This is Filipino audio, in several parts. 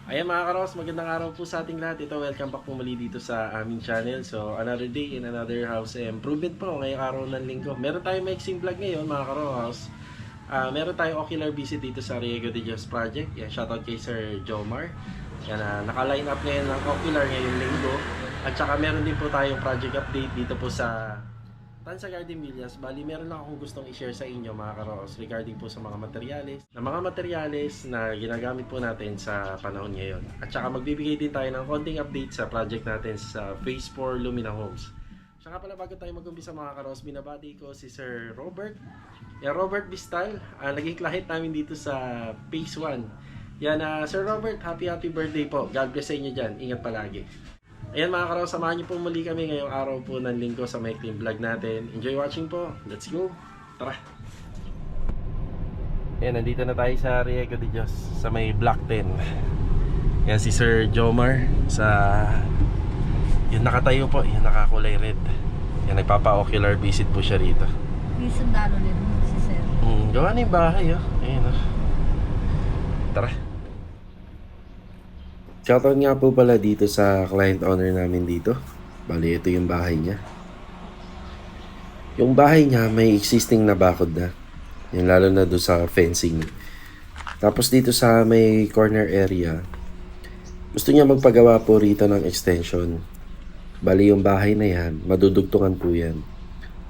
Ayan mga karos, magandang araw po sa ating lahat. Ito, welcome back po muli dito sa aming channel. So, another day in another house improvement po ngayong araw ng linggo. Meron tayong mixing vlog ngayon mga karos. Meron tayong ocular visit dito sa Riego de Dios Project. Yan, shoutout kay Sir Jomar. Yan, naka-line up ngayon ng ocular ngayong linggo. At saka meron din po tayong project update dito po sa Tansa Garden Villas. Bali, meron lang akong gustong i-share sa inyo mga karos regarding po sa mga materyales na ginagamit po natin sa panahon ngayon. At saka magbibigay din tayo ng konting update sa project natin sa Phase 4 Lumina Homes. Saka pala bago tayo mag-umpisa mga karos, binabati ko si Sir Robert. Yan, Robert Bistal, naging client namin dito sa Phase 1. Yan, Sir Robert, happy birthday po. God bless sa inyo dyan. Ingat palagi. Ayan mga karaw, samahan niyo po muli kami ngayong araw po ng linggo sa maikling vlog natin. Enjoy watching po. Let's go. Tara. Ayan, nandito na tayo sa Riego de Dios sa may Block 10. Yan si Sir Jomar sa yung nakatayo po, yung nakakulay red. Yan, nagpapa-ocular visit po siya rito. May sundalo din si Sir. Gawa na yung bahay oh. Ayan oh. Tara. Shoutout nga po pala dito sa client owner namin dito. Bali, ito yung bahay niya. Yung bahay niya may existing na bakod na. Yan, lalo na doon sa fencing. Tapos dito sa may corner area, gusto niya magpagawa po rito ng extension. Bali, yung bahay na yan, madudugtungan po yan.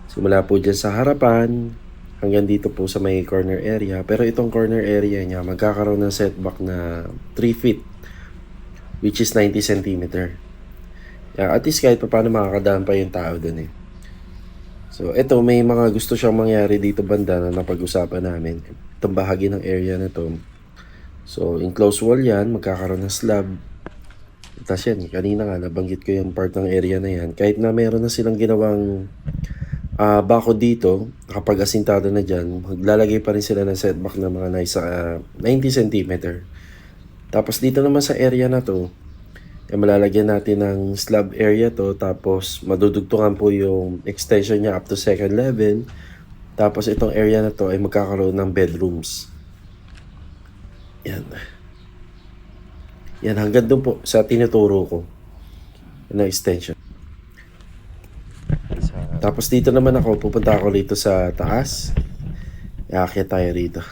Simula po dyan sa harapan, hanggang dito po sa may corner area. Pero itong corner area niya, magkakaroon ng setback na 3 feet. Which is 90 cm. Yeah, at least kahit pa paano makakadaan pa yung tao dun eh. So, ito may mga gusto siyang mangyari dito banda na napag-usapan namin. Itong bahagi ng area na to. So, enclosed wall yan, magkakaroon ng slab. Tapos yan, kanina nga nabanggit ko yung part ng area na yan. Kahit na meron na silang ginawang bako dito, kapag asintado na dyan, maglalagay pa rin sila ng setback na mga nasa 90 cm. Tapos dito naman sa area na to, malalagyan natin ng slab area to, tapos madudugtungan po yung extension niya up to second level. Tapos itong area na to ay magkakaroon ng bedrooms. Yan. Yan, hanggang doon po sa tinuturo ko na extension. Tapos dito naman ako, pupunta ako rito sa taas. Iakyat tayo rito.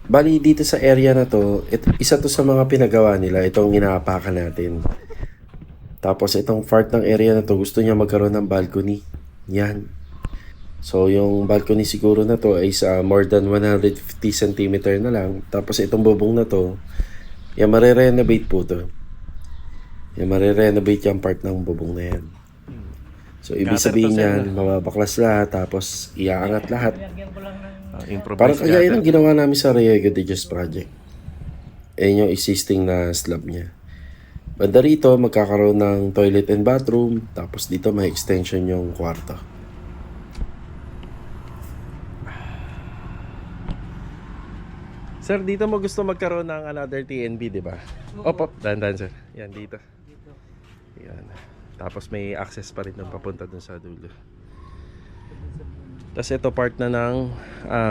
Bali, dito sa area na to, isa to sa mga pinagawa nila, itong inaapakan natin. Tapos itong part ng area na to, gusto niya magkaroon ng balcony. Yan. So, yung balcony siguro na to ay sa more than 150 cm na lang. Tapos itong bubong na to, yan, marirenovate po to. Yan, marirenovate yung part ng bubong na yan. So, ibig sabihin yan, mababaklas lahat, tapos iaangat lahat. Parang kagaya ng ginawa namin sa Riego de Dios Project. Ayan yung existing na slab niya. Banda rito, magkakaroon ng toilet and bathroom. Tapos dito may extension yung kwarto. Sir, dito mo gusto magkaroon ng another TNB, di ba? Opo, dahan-dahan sir. Yan, dito. Yan. Tapos may access pa rin ng papunta dun sa dulo. Tapos ito part na ng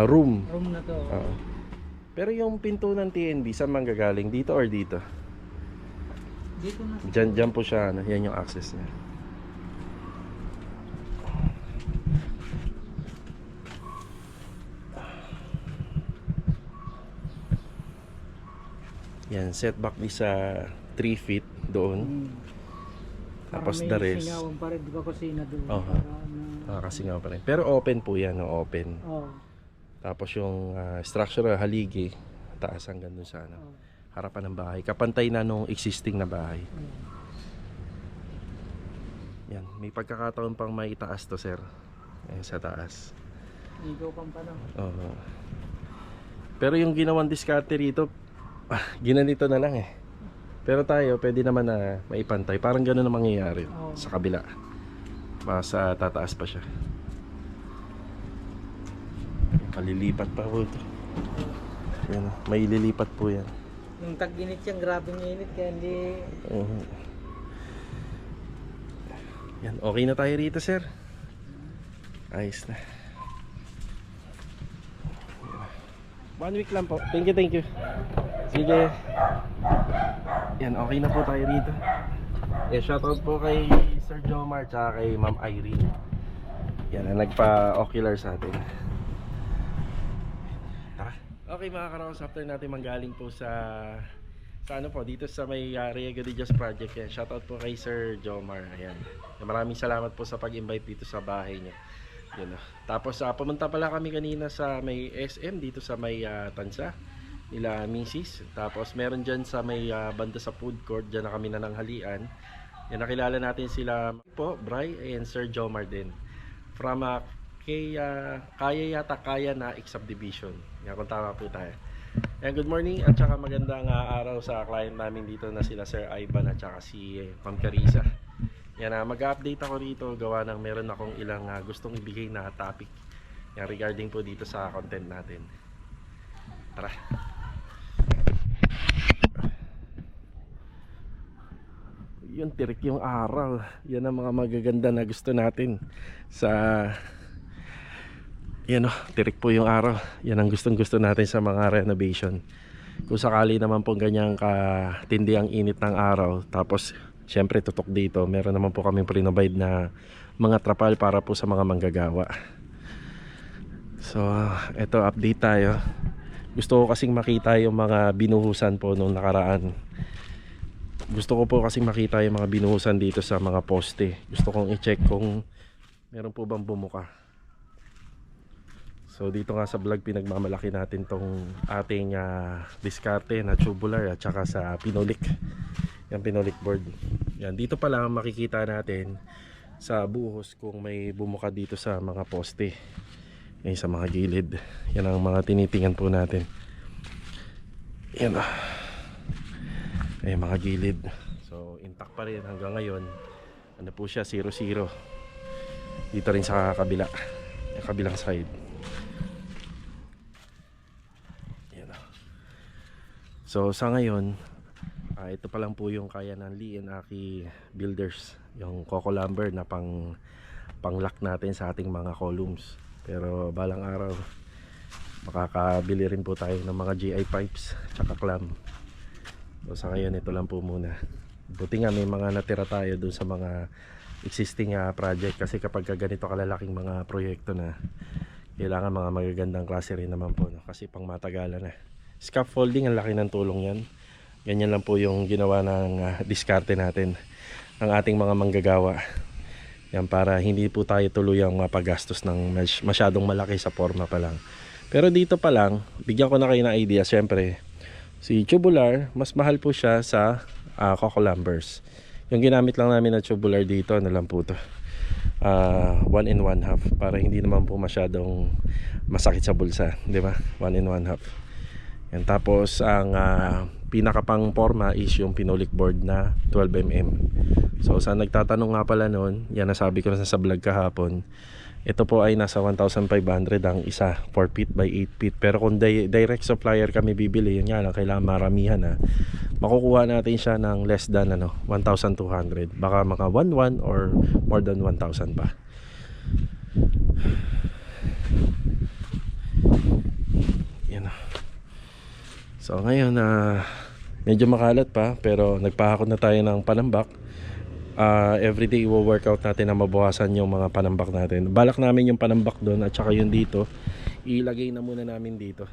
room. Room na to. Pero yung pinto ng TNB, saan manggagaling? Dito or dito? Dito na. Diyan po siya. Yan yung access niya. Yan, setback di sa 3 feet doon. Tapos the rest. Singawan pa rin, di ba kusina doon? Kasingaw pa rin. Pero open po yan, no? Open. Oh. Tapos yung structural haligi, taas hanggang dun sa harapan ng bahay. Kapantay na nung existing na bahay. Yan, may pagkakataon pang may itaas to, sir. Ayan, sa taas. Ikaw pang panahon. Pero yung ginawang diskarte rito, ginanito na lang eh. Pero tayo, pwede naman na maipantay. Parang gano'n na mangyayari sa kabila. Mas tataas pa siya. Palilipat pa po ito. Yan, may lilipat po yan. Yung tag-init siyang grabing init kaya hindi... Yan, okay na tayo rito, sir. Ayos na. 1 week lang po. Thank you, thank you. Sige. Yan, okay na po tayo dito. Shoutout po kay Sir Jomar tsaka kay Ma'am Irene. Yan, ang nagpa-ocular sa atin. Tara. Okay mga karos, after natin manggaling po sa ano po, dito sa may Riego de Dios project yan. Shoutout po kay Sir Jomar. Ayan. Maraming salamat po sa pag-invite dito sa bahay niya. Yun. Tapos pumunta pala kami kanina sa may SM dito sa may Tansa nila Mrs. Tapos meron dyan sa may banda sa food court, dyan na kami nananghalian. Yan, nakilala natin sila po, Bry and Sir Jomar din. From Kaya na X-Subdivision. Yan, kung tama po tayo. Yan, good morning at saka magandang araw sa client namin dito na sila Sir Ivan at saka si Ma'am Carissa. Yan, mag-update ako rito gawa ng meron akong ilang gustong ibigay na topic yan, regarding po dito sa content natin. Tara. Yun, tirik yung araw. Yan ang mga magaganda na gusto natin sa yan tirik po yung araw. Yan ang gustong gusto natin sa mga renovation. Kung sakali naman pong ganyang katindi ang init ng araw, tapos syempre tutok dito, meron naman po kaming pre-provide na mga trapal para po sa mga manggagawa. So eto, update tayo. Gusto ko kasing makita yung mga binuhusan po nung nakaraan. Gusto ko po kasing makita yung mga binuhusan dito sa mga poste. Gusto kong i-check kung meron po bang bumuka. So dito nga sa vlog pinagmamalaki natin tong ating diskarte na tubular at saka sa pinolik. Yung pinolik board. Yan, dito pa lang makikita natin sa buhos kung may bumuka dito sa mga poste. Yan, sa mga gilid. Yan ang mga tinitingnan po natin. Yan ay mga gilid. So intact pa rin hanggang ngayon. Ano po siya, 0-0. Dito rin sa kabila, yung kabilang side. Yan. So sa ngayon, ito pa lang po yung kaya ng Lee and Aki Builders, yung Coco Lumber na pang-lock natin sa ating mga columns. Pero balang araw makakabili rin po tayo ng mga GI pipes tsaka clamp. So sa ngayon ito lang po muna. Buti nga may mga natira tayo dun sa mga existing project, kasi kapag ganito kalalaking mga proyekto na, kailangan mga magagandang klase rin naman po, no? Kasi pang matagalan na. Scaffolding, ang laki ng tulong yan. Ganyan lang po yung ginawa ng diskarte natin ng ating mga manggagawa. Yan, para hindi po tayo tuluyang mapagastos ng masyadong malaki sa forma pa lang. Pero dito pa lang, bigyan ko na kayo ng idea. Syempre, si tubular, mas mahal po siya sa Coco Lumbers. Yung ginamit lang namin na tubular dito, ano lang po to, 1 1/2, para hindi naman po masyadong masakit sa bulsa, di ba? 1 1/2. Yan, tapos ang pinakapang forma is yung pinolik board na 12mm. So sa nagtatanong nga pala noon, yan nasabi ko na sa vlog kahapon, ito po ay nasa 1,500 ang isa, 4 feet by 8 feet. Pero kung direct supplier kami bibili, yun nga lang, kailangan maramihan makukuha natin siya ng less than 1,200. Baka mga 1,100 or more than 1,000 pa. Yan. So ngayon medyo makalat pa, pero nagpahakot na tayo ng panambak. Everyday i-workout natin na mabawasan yung mga panambak natin. Balak namin yung panambak doon at saka yung dito, ilagay na muna namin dito.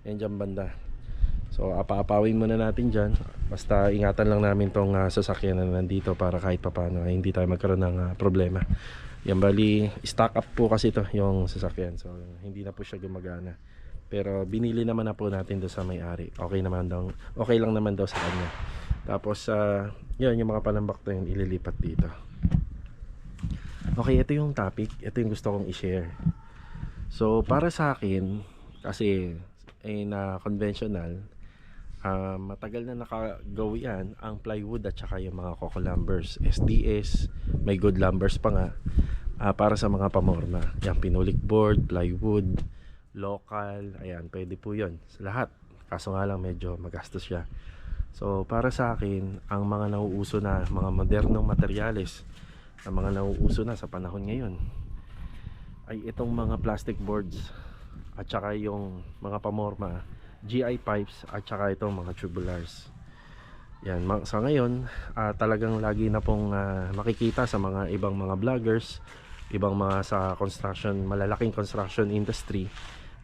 Yan dyan banda. So apa-apawin muna natin dyan. Basta ingatan lang namin tong sasakyan na nandito para kahit papano hindi tayo magkaroon ng problema. Yan, bali stock up po kasi to yung sasakyan. So hindi na po siya gumagana. Pero binili naman na po natin doon sa may-ari. Okay lang naman daw sa kanya. Tapos yun, yung mga panambak na yun ililipat dito. Okay, ito yung topic. Ito yung gusto kong i-share. So para sa akin, kasi na conventional, matagal na nakagawi yan ang plywood at saka yung mga Coco Lumbers, SDS, may good lumbers pa nga, para sa mga pamorma. Yan, pinolik board, plywood, local, ayan, pwede po yun sa lahat. Kaso nga lang medyo magastos siya. So para sa akin, ang mga nauuso na mga modernong materyales, ang mga nauuso na sa panahon ngayon, ay itong mga plastic boards at saka yung mga pamorma, GI pipes, at saka itong mga tubulars. Yan, sa ngayon, talagang lagi na pong makikita sa mga ibang mga vloggers, ibang mga sa construction, malalaking construction industry,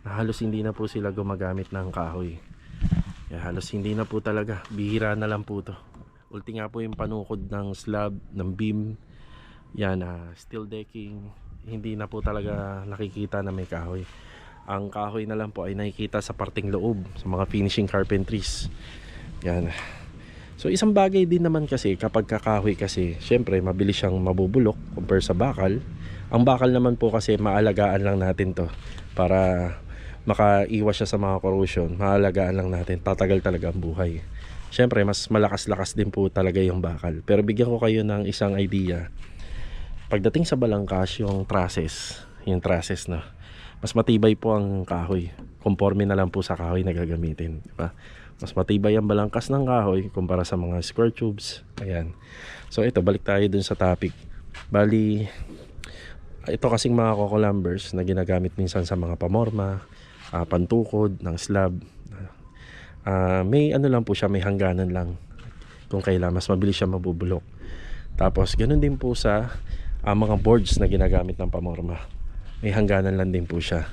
na halos hindi na po sila gumagamit ng kahoy. Yan, halos hindi na po talaga, bihira na lang po to. Ulti nga po yung panukod ng slab, ng beam, yan, steel decking, hindi na po talaga nakikita na may kahoy. Ang kahoy na lang po ay nakikita sa parting loob, sa mga finishing carpentries. Yan. So isang bagay din naman kasi kapag kakahoy kasi, syempre mabilis siyang mabubulok compare sa bakal. Ang bakal naman po kasi maalagaan lang natin to para makaiwas siya sa mga corrosion. Maalagaan lang natin, tatagal talaga ang buhay. Syempre mas malakas-lakas din po talaga yung bakal. Pero bigyan ko kayo ng isang idea. Pagdating sa balangkas, yung trusses, no, mas matibay po ang kahoy. Conforme na lang po sa kahoy na gagamitin, diba? Mas matibay ang balangkas ng kahoy kumpara sa mga square tubes. Ayan. So ito, balik tayo dun sa topic. Bali, ito kasing mga coco lumbers na ginagamit minsan sa mga pamorma, pantukod ng slab. May ano lang po siya, may hangganan lang. Kung kailan, mas mabilis siya mabubulok. Tapos ganun din po sa mga boards na ginagamit ng pamorma. May hangganan lang din po siya.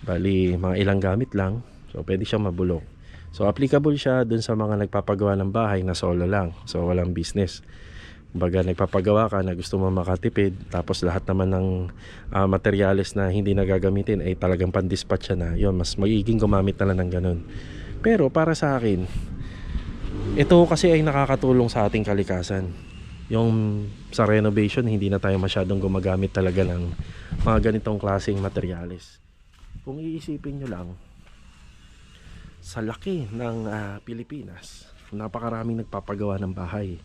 Bali, mga ilang gamit lang. So, pwede siyang mabulok. So, applicable siya dun sa mga nagpapagawa ng bahay na solo lang. So, walang business. Kumbaga, nagpapagawa ka na gusto mo makatipid. Tapos, lahat naman ng materyales na hindi nagagamitin ay talagang pan-dispatch siya na. Yun, mas magiging gumamit na lang ng ganun. Pero, para sa akin, ito kasi ay nakakatulong sa ating kalikasan. Yung sa renovation, hindi na tayo masyadong gumagamit talaga ng mga ganitong klaseng materyales. Kung iisipin nyo lang, sa laki ng Pilipinas, napakaraming nagpapagawa ng bahay.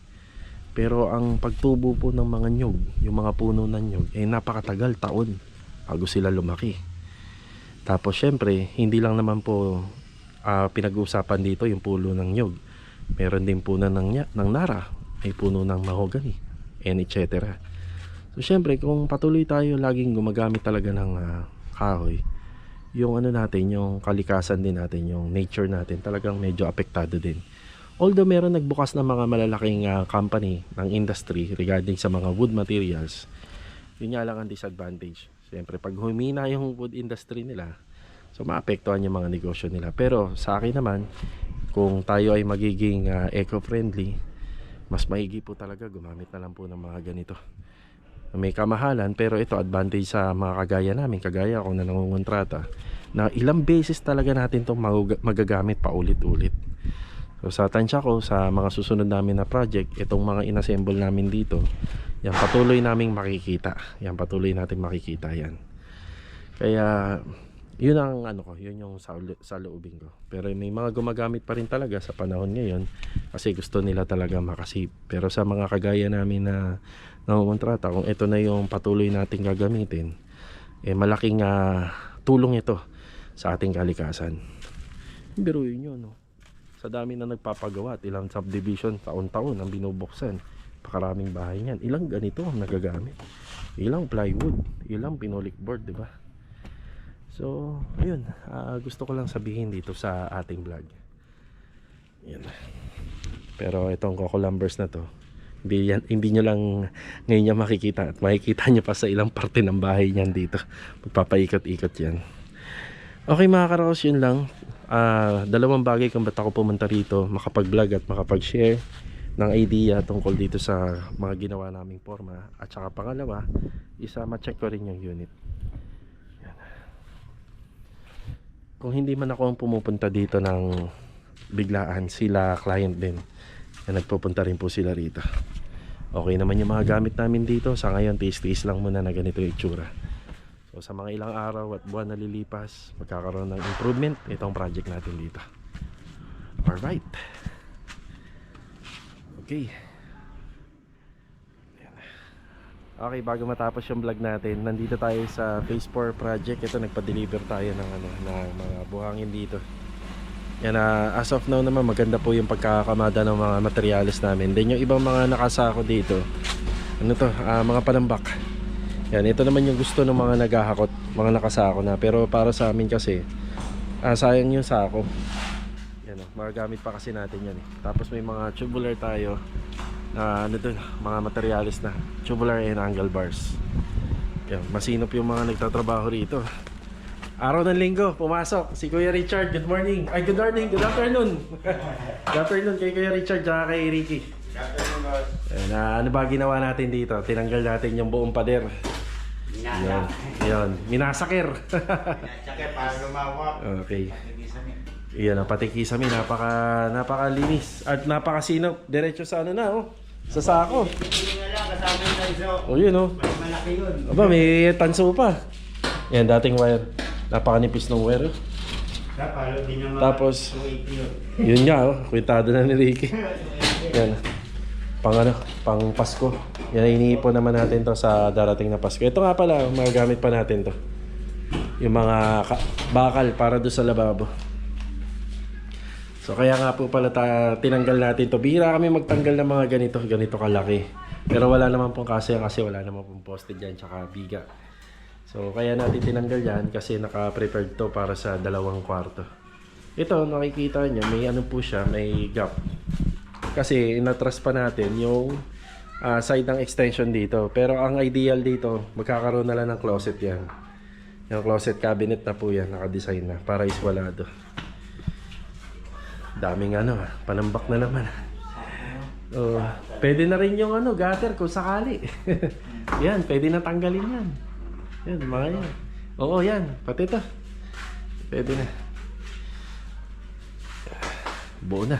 Pero ang pagtubo po ng mga nyug, yung mga puno ng nyug, napakatagal, taon bago sila lumaki. Tapos syempre, hindi lang naman po pinag-uusapan dito yung puno ng nyug. Meron din puno ng nara, may puno ng mahogany, and etc. So syempre, kung patuloy tayo laging gumagamit talaga ng kahoy, yung ano natin, yung kalikasan din natin, yung nature natin, talagang medyo apektado din. Although meron nagbukas ng mga malalaking company ng industry regarding sa mga wood materials, yun nga lang ang disadvantage. Syempre, pag humina yung wood industry nila, so maapektuhan yung mga negosyo nila. Pero sa akin naman, kung tayo ay magiging eco-friendly, mas maigi po talaga gumamit na lang po ng mga ganito. May kamahalan, pero ito advantage sa mga kagaya namin, kagaya ako na nangungontrata, na ilang beses talaga natin itong magagamit pa ulit-ulit. So sa tansya ko, sa mga susunod namin na project, itong mga inassemble namin dito, yan patuloy naming makikita. Yan patuloy natin makikita yan. Kaya yun ang ano ko, yun yung sa loobin ko. Pero may mga gumagamit pa rin talaga sa panahon ngayon kasi gusto nila talaga makasave. Pero sa mga kagaya namin na nangungontrata, kung ito na yung patuloy nating gagamitin, malaking tulong ito sa ating kalikasan. Biruin nyo, no? Sa dami na nagpapagawa at ilang subdivision taon-taon ang binubuksan, pakaraming bahay niyan, ilang ganito ang nagagamit, ilang plywood, ilang pinolik board, di ba? So, ayun, gusto ko lang sabihin dito sa ating vlog. Yan. Pero itong coco lumbers na to, hindi nyo lang ngayon niya makikita, at makikita nyo pa sa ilang parte ng bahay niyan dito. Magpapaikot-ikot yan. Okay mga karos, yun lang. Dalawang bagay kung ba't ako pumunta rito, makapag-vlog at makapag-share ng idea tungkol dito sa mga ginawa naming forma. At saka pangalawa, ma-check ko rin yung unit. Kung hindi man ako ang pumupunta dito ng biglaan, sila client din na nagpupunta rin po sila rito. Okay naman yung mga gamit namin dito. Sa ngayon, tiis-tiis lang muna na ganito yung itsura. So sa mga ilang araw at buwan na lilipas, magkakaroon ng improvement itong project natin dito. Alright. Okay. Okay, bago matapos yung vlog natin, nandito tayo sa Phase 4 project. Ito, nagpa-deliver tayo ng mga buhangin dito. Yan, as of now naman, maganda po yung pagkakamada ng mga materials namin. Then yung ibang mga nakasako dito, ano to, mga palambak. Yan, ito naman yung gusto ng mga naghahakot. mga nakasako na. Pero para sa amin kasi, sayang yung sako. Yan, magagamit pa kasi natin yan eh. Tapos may mga tubular tayo na ano dun, mga materialis na tubular and angle bars. Yan, masinop yung mga nagtatrabaho rito. Araw ng linggo, pumasok si Kuya Richard. Good morning. Ay, good morning. Good afternoon. Good afternoon kay Kuya Richard at kay Ricky. Good afternoon, boss. Ano ba ginawa natin dito? Tinanggal natin yung buong pader. Yan. Yan. Minasakir. Tsaka para lumawak. Okay. Iyan ang patikisami. Napakalinis. At napakasinop. Diretso sa ano na, oh. Sa sako. Hindi nga lang, kasama yung iso. O yun, oh. Mas malaki yun. Aba, may tanso pa. Yan, dating wire. Napakanipis ng wire. Palo din naman. Tapos, 280 yun. yun nga, oh. Kwintado na ni Ricky. Yan. Pang Pasko. Yan, iniipon naman natin to sa darating na Pasko. Ito nga pala, magagamit pa natin to. Yung mga bakal para doon sa lababo. So kaya nga po pala tinanggal natin to. Bihira kami magtanggal ng mga ganito kalaki. Pero wala naman pong kasi wala naman pong poste dyan tsaka biga. So kaya natin tinanggal yan kasi naka-prepared to para sa 2 kwarto. Ito nakikita nyo, may ano po siya, may gap. Kasi inatras pa natin yung side ng extension dito. Pero ang ideal dito, magkakaroon na lang ng closet yan. Yung closet cabinet na po yan, naka-design na para iswalado. Daming panambak na naman. Pwede na rin yung gutter kung sakali. Yan, pwede na tanggalin yan. Yan, mga yan. Oo, yan, pati ito. Pwede na. Buo na.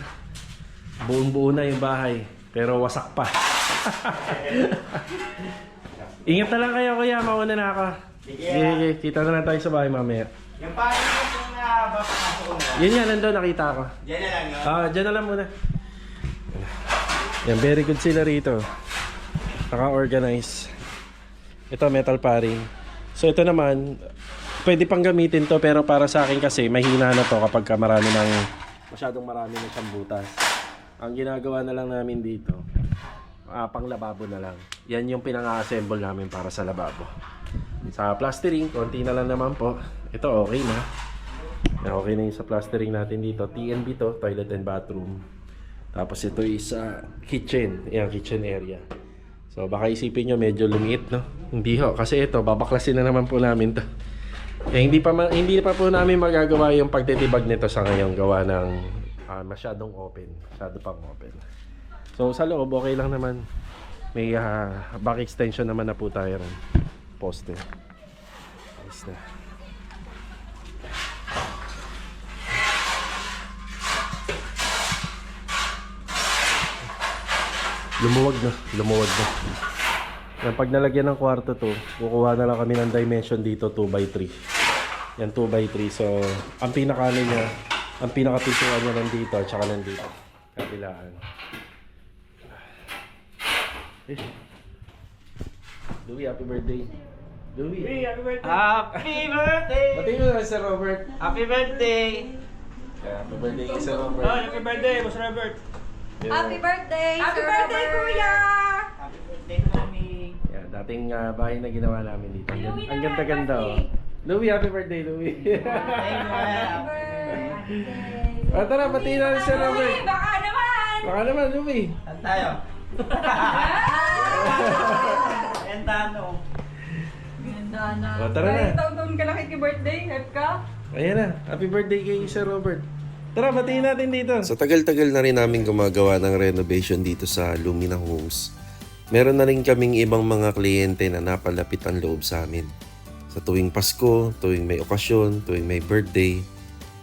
Buong-buo na yung bahay. Pero wasak pa. Ingat na lang kayo, kuya. Mauna na ako. Sige, kita na lang tayo sa bahay mamaya. Yung parang yung nabak na ako na. Yun yan, nandun, nakita ko. Diyan na lang yun. Diyan na lang muna. Yan, very good sila rito. Naka-organize. Ito, metal paring. So ito naman, pwede pang gamitin to pero para sa akin kasi mahina na to kapag masyadong marami na siyang butas. Ang ginagawa na lang namin dito, pang lababo na lang. Yan yung pinang-assemble namin para sa lababo. Sa plastering, konti na lang naman po. Ito okay na. Okay na yung sa plastering natin dito. TNB to, toilet and bathroom. Tapos ito is kitchen. Yan, kitchen area. So baka isipin nyo medyo lumiit, no? Hindi ho, kasi ito babaklasin na naman po namin to. Hindi pa po namin magagawa yung pagtitibag nito sa ngayon gawa ng masyadong open, masyado pang open. So sa loob okay lang naman. May back extension naman na po tayo ron. Poste. Ayos na. Lumuwag na. Yan, pag nalagyan ng kwarto to, kukuha na lang kami ng dimension dito 2x3. Yan 2x3. So, ang pinakano niya, ang pinakapintuan niya nandito at saka nandito. Kabilaan. Louie, happy birthday. Louie, happy birthday. Happy birthday! Pati mo na Sir Robert. Happy birthday! Happy birthday kay Sir Robert. Happy birthday, Boss Robert! Yeah. Happy birthday, Happy Sir birthday, Robert. Kuya! Happy birthday, Mami! Yeah, dating bahay na ginawa namin dito. Louie Ang naman, ganda-ganda oh. Louie, happy birthday, Louie. Tara, pati na si Sir Robert. Uy, baka naman! Baka naman, Louie. Saan tayo? Ayan tano. Ganda na. Tara na. Kahit taon ka lang birthday, hype ka? Ayan na, happy birthday kay Sir Robert. Tara, batiin natin dito. Sa tagal-tagal na rin namin gumagawa ng renovation dito sa Lumina Homes, meron na rin kaming ibang mga kliyente na napalapit ang loob sa amin. Sa tuwing Pasko, tuwing may okasyon, tuwing may birthday,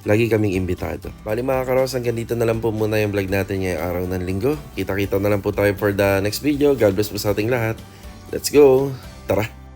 lagi kaming imbitado. Bali mga karos, hanggang dito na lang po muna yung vlog natin ngayong araw ng linggo. Kita-kita na lang po tayo for the next video. God bless po sa ating lahat. Let's go! Tara!